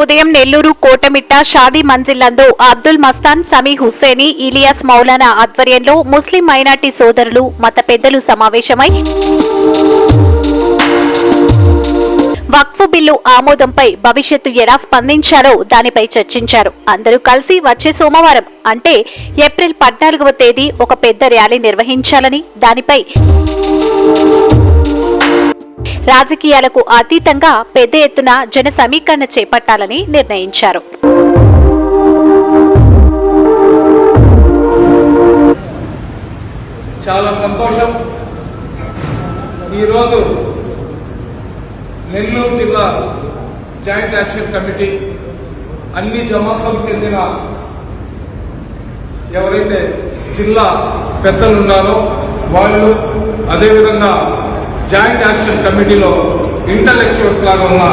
ఉదయం నెల్లూరు కోటమిట్ట షాదీ మంజిల్లందు అబ్దుల్ మస్తాన్, సమీ హుస్సేని, ఇలియాస్ మౌలానా ఆధ్వర్యంలో ముస్లిం మైనార్టీ సోదరులు, మత పెద్దలు సమావేశమై వక్ఫ్ బిల్లు ఆమోదంపై భవిష్యత్తు ఎలా స్పందించారో దానిపై చర్చించారు. అందరూ కలిసి వచ్చే సోమవారం అంటే ఏప్రిల్ 14వ తేదీ ఒక పెద్ద ర్యాలీ నిర్వహించాలని, దానిపై రాజకీయాలకు అతీతంగా పెద్ద ఎత్తున జన సమీకరణ చేపట్టాలని నిర్ణయించారు. చాలా సంతోషం. ఈరోజు నెల్లూరు జిల్లా జాయింట్ యాక్షన్ కమిటీ అన్ని జమాత్లకు చెందిన ఎవరైతే జిల్లా పెద్దలు ఉన్నారో వాళ్ళు, అదేవిధంగా జాయింట్ యాక్షన్ కమిటీలో ఇంటలెక్చువల్స్ లాగా ఉన్న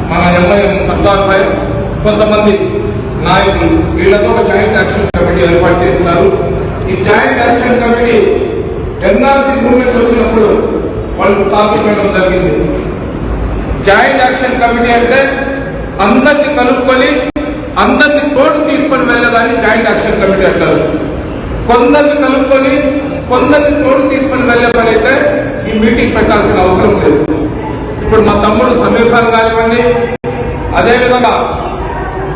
మన ఎంఐఎం సర్దార్ భాయ్, కొంతమంది నాయకులు, వీళ్లతో ఒక జాయింట్ యాక్షన్ కమిటీ ఏర్పాటు చేసినారు. ఈ joint action committee NRC movement వచ్చినప్పుడు వాళ్ళు స్థాపించడం జరిగింది. జాయింట్ యాక్షన్ కమిటీ అంటే అందరినీ కలుపుకొని అందరినీ తోడు తీసుకొని వెళ్ళేదాన్ని జాయింట్ యాక్షన్ కమిటీ అంటారు. కొందరిని కలుపుకొని కొందరిని తోడు తీసుకొని వెళ్లే పని అయితే ఈ మీటింగ్ పెట్టాల్సిన అవసరం లేదు. ఇప్పుడు మా తమ్ముడు సమీర్ ఖాన్ కానివ్వండి, అదేవిధంగా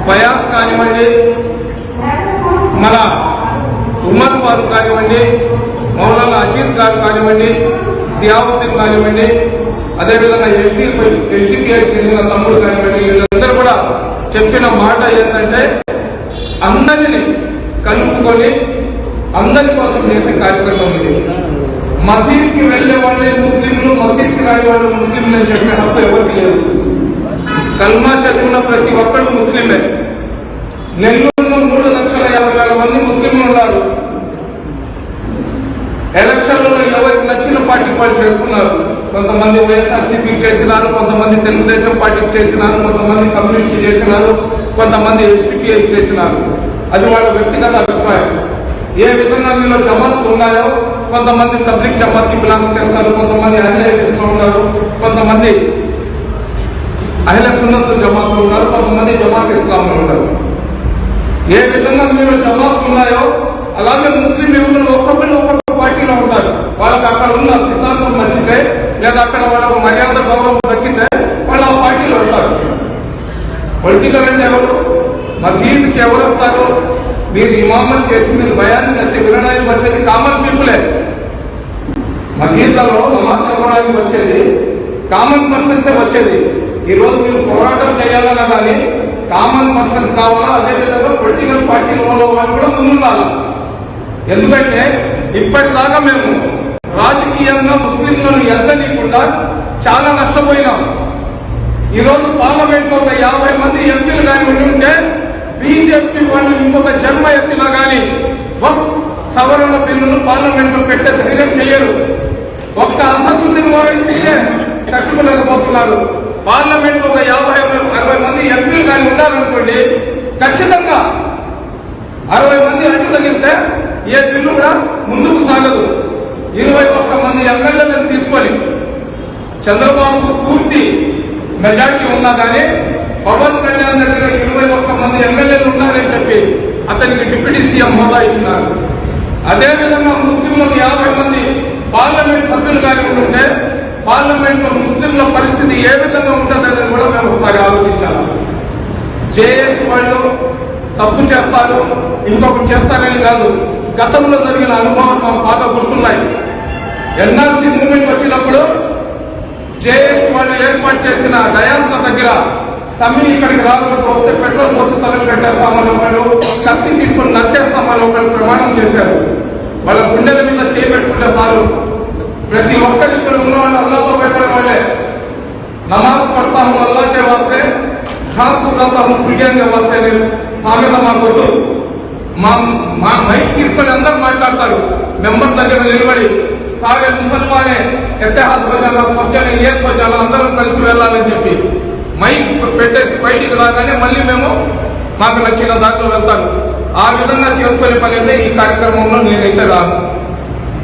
ఫయాజ్ కానివ్వండి, మన ఉమర్ ఫారూక్ కానివ్వండి, మౌలానా అజీజ్ గారు కానివ్వండి, జియావుద్దీన్ కానివ్వండి, అదేవిధంగా ఎస్డిపిఐ చెందిన తమ్ముడు కానివ్వండి, వీళ్ళందరూ కూడా చెప్పిన మాట ఏంటంటే అందరినీ కలుపుకొని అందరి కోసం చేసే కార్యక్రమం ఇది. మసీద్కి వెళ్లే వాళ్ళే ముస్లింలు, మసీద్కి రాని వాళ్ళు ముస్లింలు అని చెప్పే హక్కు ఎవరికి లేదు. కల్మా చదివిన ప్రతి ఒక్కరు ముస్లింలే. నెల్లూరులో 3,50,000 మంది ముస్లింలు ఉన్నారు. ఎలక్షన్లలో ఎవరికి నచ్చిన పార్టీ వాళ్ళు చేసుకున్నారు. కొంతమంది వైఎస్ఆర్సీపీకి చేసినారు, కొంతమంది తెలుగుదేశం పార్టీకి చేసినారు, కొంతమంది కమ్యూనిస్టుకి చేసినారు, కొంతమంది ఎస్డిపిఐకి చేసినారు. అది వాళ్ళ వ్యక్తిగత అభిప్రాయం. ఏ విధంగా మీలో జమాత్లు ఉన్నాయో, కొంతమంది తబ్లిక్ జమాత్కి బిలాంగ్స్ చేస్తారు, కొంతమంది అహ్లే హదీస్లో ఉన్నారు, కొంతమంది అహ్లే సున్నత్ జమాత్లు ఉన్నారు, కొంతమంది జమాత్ ఇస్లాంలో ఉన్నారు. ఏ విధంగా మీలో జమాత్లు ఉన్నాయో అలాగే ముస్లిం యువకులు ఒక్కొక్కరు ఒక్కొక్క పార్టీలో ఉంటారు. వాళ్ళకి అక్కడ ఉన్న సిద్ధాంతం నచ్చితే లేదా అక్కడ వాళ్ళకు మర్యాద గౌరవం దక్కితే వాళ్ళు ఆ పార్టీలో ఉంటారు. పొలిటికల్ అంటే ఎవరు? మసీద్కి ఎవరు వస్తారు? మీరు ఇమామత్ చేసి మీరు బయాన్ చేసి వినడానికి వచ్చేది కామన్ పీపులే. మసీద్లలో నమాజ్ చదవడానికి వచ్చేది కామన్ పర్సన్సే వచ్చేది. ఈ రోజు మీరు పోరాటం చేయాలన్నా కానీ కామన్ పర్సన్స్ కావాలా, అదేవిధంగా పొలిటికల్ పార్టీలో ఉన్న వాళ్ళు కూడా ముందుండాలి. ఎందుకంటే ఇప్పటిదాకా మేము రాజకీయంగా ముస్లింలను ఎదగనీయకుండా చాలా నష్టపోయినాం. ఈరోజు పార్లమెంట్ లో ఒక 50 మంది ఎంపీలు కానీ ఉంటే బీజేపీ వాళ్ళు ఇంకొక జన్మ ఎత్తినా కానీ సవరణ బిల్లును పార్లమెంట్ లో పెట్టే ధైర్యం చేయరు. ఒక్క అసదుద్దీన్ ఓవైసీకే తట్టుకోలేకపోతున్నారు. పార్లమెంట్ లో ఒక 50-60 మంది ఎంపీలు కానీ ఉండాలనుకోండి, ఖచ్చితంగా 60 మంది అడ్డు తగిలితే ఏ బిల్లు కూడా ముందుకు సాగదు. 21 మంది ఎమ్మెల్యేలను తీసుకొని చంద్రబాబుకు పూర్తి మెజార్టీ ఉన్నా కానీ పవన్ కళ్యాణ్ దగ్గర 21 మంది ఎమ్మెల్యేలు ఉన్నారని చెప్పి అతనికి డిప్యూటీ సీఎం హోదా ఇచ్చినారు. అదేవిధంగా ముస్లింలకు 50 మంది పార్లమెంట్ సభ్యులు కానీ ఉంటుంటే పార్లమెంట్ లో ముస్లింల పరిస్థితి ఏ విధంగా ఉంటుందని కూడా మేము ఒకసారి ఆలోచించాలి. జేఎస్ వాళ్ళు తప్పు చేస్తారు, ఇంకొకటి చేస్తారని కాదు. గతంలో జరిగిన అనుభవాలు మాకు బాగా గుర్తున్నాయి. ఎన్ఆర్సీ మూవ్మెంట్ వచ్చినప్పుడు జేఎస్ వాళ్ళు ఏర్పాటు చేసిన డయాస్ల దగ్గర సమీ ఇక్కడికి రాకూడదు, వస్తే పెట్రోల్ పోసి తలలు పెట్టేస్తామని ఒకళ్ళు, కత్తి తీసుకుని నరికేస్తామని ఒకళ్ళు ప్రమాణం చేశారు. వాళ్ళ గుండెల మీద చేపెట్టుకుంటే చాలు. ప్రతి ఒక్కరు ఇక్కడ ఉన్న వాళ్ళు అల్లాతో పెట్టిన వాళ్ళే. నమాజ్ పడతాము అల్లాకే వస్తే, ఖాస్ కుదాతాము పుల్యంగా వస్తే సామెత మాకొద్దు. మా మైక్ తీసుకొని అందరూ మాట్లాడతారు. మెంబర్ దగ్గర నిలబడి సాగే ముసల్మానే ఎత్తేహాత్ ప్రజల సబ్జనే ఏ ప్రజలు అందరం కలిసి వెళ్ళాలని చెప్పి మైక్ పెట్టేసి బయటికి రాగానే మళ్ళీ మేము మాకు నచ్చిన దాంట్లో వెళ్తాను. ఆ విధంగా చేసుకునే పని అయితే ఈ కార్యక్రమంలో నేనైతే రాను.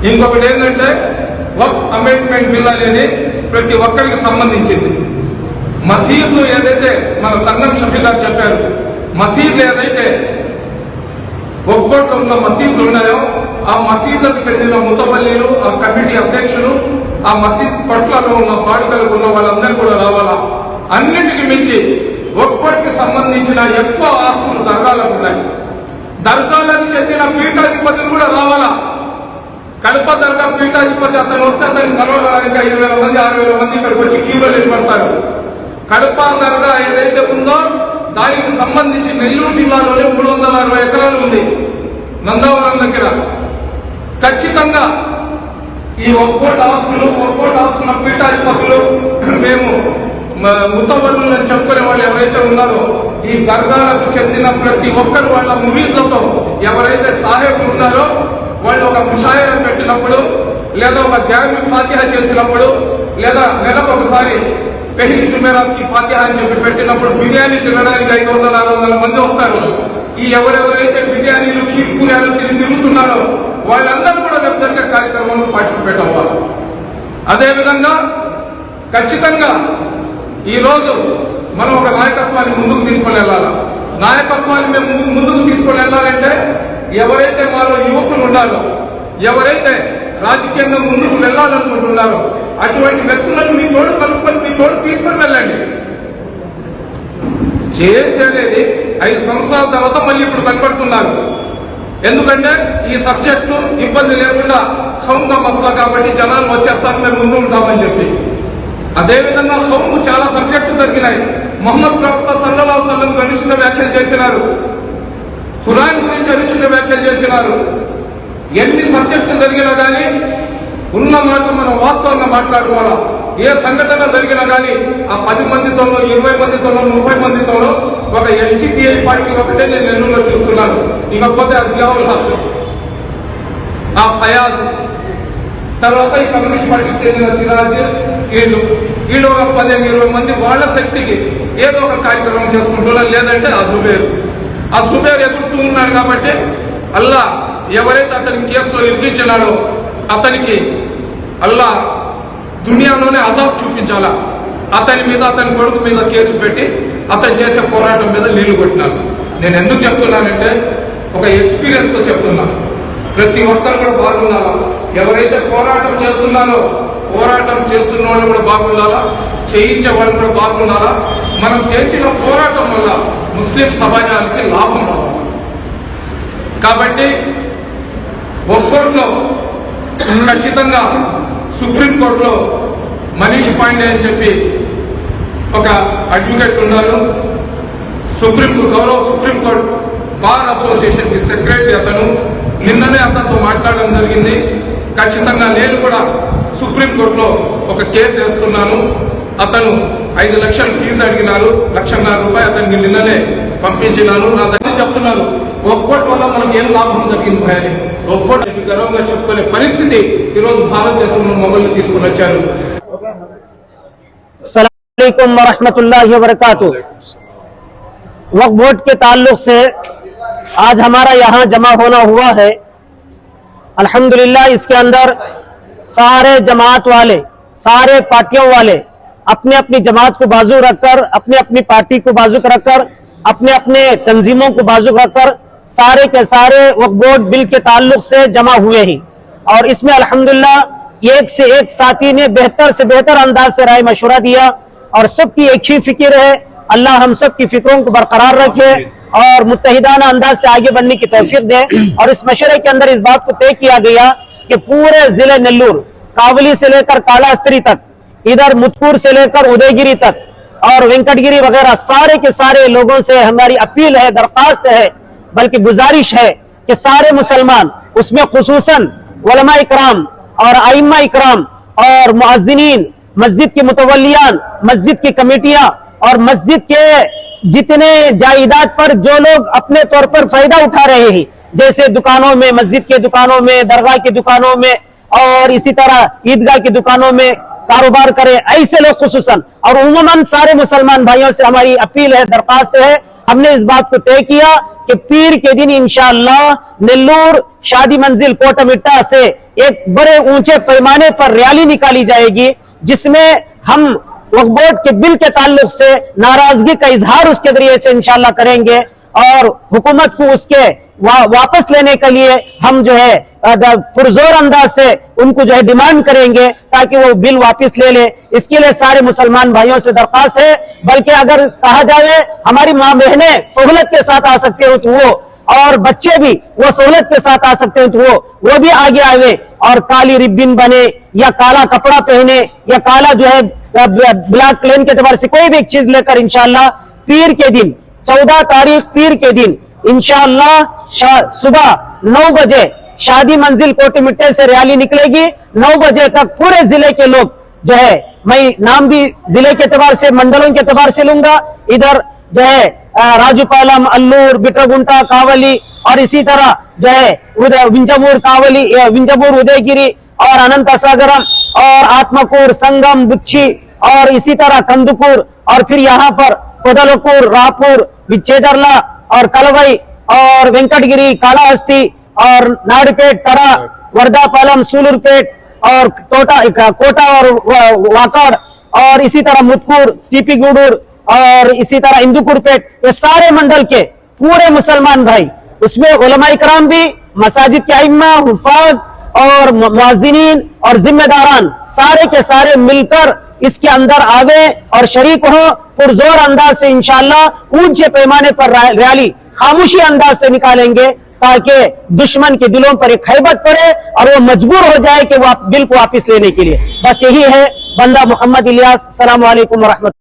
ఇంకొకటి ఏంటంటే వక్ఫ్ అమెండ్మెంట్ బిల్ అనేది ప్రతి ఒక్కరికి సంబంధించింది. మసీదులు ఏదైతే మన సంఘం సభ్యులు గారు చెప్పారు, మసీదులు ఏదైతే ఒక్కోట్లో ఉన్న మసీదులు ఉన్నాయో ఆ మసీదులకు చెందిన ముతవల్లీలు, ఆ కమిటీ అధ్యక్షులు, ఆ మసీద్ పట్లలో ఉన్న బాడుగలకు ఉన్న వాళ్ళందరూ కూడా రావాలా. అన్నిటికీ మించి ఒక్కొక్కరికి సంబంధించిన ఎక్కువ ఆస్తులు దర్గాలకు ఉన్నాయి. దర్గాలకు చెందిన పీఠాధిపతులు కూడా రావాలా. కడప దర్గా పీఠాధిపతి అతను వస్తే అతన్ని కలవడానికి 5,000 మంది 6,000 మంది ఇక్కడికి వచ్చి క్యూలో నిలబడతారు. కడప దర్గా ఏదైతే ఉందో దానికి సంబంధించి నెల్లూరు జిల్లాలోనే 360 ఎకరాలు ఉంది నందవరం దగ్గర. ఖచ్చితంగా ఈ ఒక్కోటి ఆస్తున్న పీఠాధిపతులు మేము ముతవల్లులు అని చెప్పుకునే వాళ్ళు ఎవరైతే ఉన్నారో ఈ దర్గాలకు చెందిన ప్రతి ఒక్కరు వాళ్ళ మురీద్లతో ఎవరైతే సాహెబులు ఉన్నారో వాళ్ళు ఒక ముషాయరా పెట్టినప్పుడు లేదా ఒక జామి ఫాతిహా చేసినప్పుడు లేదా నెలకు ఒకసారి పెహ్లీ జుమేరాత్ కి ఫాతిహా అని చెప్పి పెట్టినప్పుడు బిర్యానీ తినడానికి 500-600 మంది వస్తారు. ఈ ఎవరెవరైతే బిర్యానీలు కీర్పూర్యాలు తిరుగుతున్నారో వాళ్ళందరూ కూడా రేపు జరిగే కార్యక్రమంలో పార్టిసిపేట్ అవ్వాలి. అదేవిధంగా ఖచ్చితంగా ఈ రోజు మనం ఒక నాయకత్వాన్ని ముందుకు తీసుకొని వెళ్ళాలి. నాయకత్వాన్ని మేము ముందుకు తీసుకొని వెళ్ళాలంటే ఎవరైతే మాలో యువకులు ఉన్నారో, ఎవరైతే రాజకీయంగా ముందుకు వెళ్ళాలనుకుంటున్నారో అటువంటి వ్యక్తులను మీ తోడు కలుపుకొని మీ తోడు తీసుకొని వెళ్ళండి. జేఏసీ అనేది 5 సంవత్సరాల తర్వాత మళ్ళీ ఇప్పుడు కనపడుతున్నారు. ఎందుకంటే ఈ సబ్జెక్టు ఇబ్బంది లేకుండా ఖౌమ్గా మసలా కాబట్టి జనాలు వచ్చేస్తారు, మేము ముందు ఉంటామని చెప్పి. అదేవిధంగా ఖౌమ్ చాలా సబ్జెక్టులు జరిగినాయి. మొహమ్మద్ ప్రవక్త సల్లల్లాహు అలైహి వసల్లం అనుచిత వ్యాఖ్యలు చేసినారు, ఖురాన్ గురించి అనుచిత వ్యాఖ్యలు చేసినారు. ఎన్ని సబ్జెక్టులు జరిగినా కానీ ఉన్న మాట మనం వాస్తవంగా మాట్లాడుకోవాలా. ఏ సంఘటన జరిగినా కానీ ఆ 10 మందితోనో 20 మందితోనో 30 మందితోనో ఒక ఎస్డిపిఐ పార్టీ ఒకటే నేను నెల్లూరులో చూస్తున్నాను. ఇకపోతే అజియావుల్ హక్, ఆ ఫయాజ్, తర్వాత ఈ కమ్యూనిస్ట్ పార్టీకి చెందిన సిరాజ్, వీళ్ళు ఒక 15-20 మంది వాళ్ళ శక్తికి ఏదో ఒక కార్యక్రమం చేసుకుంటున్నారు. లేదంటే ఆ జుబేర్ ఎదుగుతూ ఉన్నాడు కాబట్టి అల్లా ఎవరైతే అతనికి కేసులో ఇరికించినాడో అతనికి అల్లా దునియాలోనే అజాబ్ చూపించాలా. అతని మీద అతని కొడుకు మీద కేసు పెట్టి అతను చేసే పోరాటం మీద నీళ్లు కొట్టినారు. నేను ఎందుకు చెప్తున్నానంటే ఒక ఎక్స్పీరియన్స్ తో చెప్తున్నా. ప్రతి ఒక్కరు కూడా బాగుండాలా. ఎవరైతే పోరాటం చేస్తున్నారో పోరాటం చేస్తున్న వాళ్ళు కూడా బాగుండాలా, చేయించే వాళ్ళు కూడా బాగుండాలా. మనం చేసిన పోరాటం వల్ల ముస్లిం సమాజానికి లాభం రావాలి. కాబట్టి ఒక్కోట్లో ఖచ్చితంగా సుప్రీంకోర్టులో మనీష్ పాండే అని చెప్పి ఒక అడ్వకేట్ ఉన్నారు. గౌరవ సుప్రీంకోర్టు బార్ అసోసియేషన్ కి సెక్రటరీ అతను. నిన్ననే అతనితో మాట్లాడడం జరిగింది. ఖచ్చితంగా నేను కూడా సుప్రీంకోర్టులో ఒక కేసు వేస్తున్నాను. అతను 5 లక్షలు ఫీజు అడిగినారు, ₹1,50,000 అతనికి నిన్ననే పంపించినాను. నా దగ్గర చెప్తున్నారు ఒక్కోటి వల్ల మనకి ఏం లాభం జరిగింది భయాన్ని ఒక్కోటి గర్వంగా చెప్పుకునే పరిస్థితి ఈరోజు భారతదేశంలో మొబైల్ తీసుకుని వచ్చారు. अस्सलाम वालेकुम वरहमतुल्लाहि वबरकातुह। वक्फ बोर्ड के ताल्लुक से आज हमारा यहाँ जमा होना हुआ है। अल्हम्दुलिल्लाह इसके अंदर सारे जमात वाले, सारे पार्टियों वाले अपने अपनी जमात को बाजू रखकर, अपने अपनी पार्टी को बाजू रखकर, अपने अपने तंजीमों को बाजू रखकर सारे के सारे वक्फ बोर्ड बिल के ताल्लुक से जमा हुए हैं। और इसमें अल्हम्दुलिल्लाह एक से एक साथी ने बेहतर से बेहतर अंदाज से राय मशवरा दिया और सबकी एक ही फिक्र है। अल्लाह हम सब की फिक्रों को बरकरार रखे और मुत्तहिदाना अंदाज से आगे बढ़ने की तौफीक दे। और इस मशवरे के अंदर इस बात को तय किया गया कि पूरे जिले नेल्लूर, कावली से लेकर कालास्त्री तक, इधर मुतकूर से लेकर उदयगिरी तक और वेंकटगिरी वगैरह सारे के सारे लोगों से हमारी अपील है, दरख्वास्त है, बल्कि गुजारिश है कि सारे मुसलमान, उसमें खुसूसन उलमा इकराम और आइम्मा इकराम और मुअज्जिनीन, मस्जिद के मुतवल्लियान, मस्जिद की कमेटियां और मस्जिद के जितने जायदाद पर जो लोग अपने तौर पर फायदा उठा रहे हैं, जैसे दुकानों में, मस्जिद के दुकानों में, दरगाह की दुकानों में और इसी तरह ईदगाह की दुकानों में कारोबार करें, ऐसे लोग खुसूसन और उम्मन सारे मुसलमान भाइयों से हमारी अपील है, दरख्वास्त है। हमने इस बात को तय किया कि पीर के दिन इंशाअल्लाह नेल्लूर शादी मंजिल कोटमिट्टा से एक बड़े ऊंचे पैमाने पर रैली निकाली जाएगी, जिसमें हम वक्फ बोर्ड के बिल के ताल्लुक से नाराजगी का इजहार उसके जरिए से इंशाल्लाह करेंगे और हुकूमत को उसके वापस लेने के लिए हम जो है पुरजोर अंदाज से उनको जो है डिमांड करेंगे ताकि वो बिल वापस ले ले। इसके लिए सारे मुसलमान भाइयों से दरख्वास्त है, बल्कि अगर कहा जाए हमारी माँ बहनें सहूलत के साथ आ सकते हो तो वो, और बच्चे भी वो सहूलत के साथ आ सकते हैं तो वो भी आगे आवे और काली रिब्बिन बने या काला कपड़ा पहने या काला जो है ब्लैक प्लेन के एतबार से कोई भी एक चीज लेकर इंशाल्लाह पीर के दिन 14 तारीख पीर के दिन इंशाल्लाह सुबह 9 बजे शादी मंजिल कोटी मिट्टे से रैली निकलेगी। 9 बजे तक पूरे जिले के लोग जो है, मैं नाम भी जिले के एतबार से मंडलों के एतबार से लूंगा, इधर जो है राजूपालम, अल्लूर, बिट्रगुंटा, कावली और इसी तरह जो है विंजमूर कावली, विंजमूर, उदयगिरी और अनंतसागरम और आत्मकूर, संगम, बुच्छी और इसी तरह कंदुकूर और फिर यहाँ पर कोदलकूर, रापुर, विच्छेजरला और कलवई और वेंकटगिरी, कालाहस्ती और नाड़पेट, तरा, वर्धापालम, सूलूरपेट और कोटा और वाकड़ और इसी तरह मुत्कूर, टीपीगुडूर और इसी तरह इंदुकुरपेट, ये सारे मंडल के पूरे मुसलमान भाई, उसमें उलमाए कराम भी, मसाजिद के इमाम, हुफाज और मुअज्जिनीन और जिम्मेदारान सारे के सारे मिलकर इसके अंदर आवे और शरीक हो। पुरजोर अंदाज से इंशाल्लाह ऊंचे पैमाने पर रैली खामोशी अंदाज से निकालेंगे ताकि दुश्मन के दिलों पर एक हैबत पड़े और वो मजबूर हो जाए कि वो बिल को वापस लेने के लिए। बस यही है। बंदा मोहम्मद इलियास, अस्सलामु अलैकुम व रहमतुल्लाह।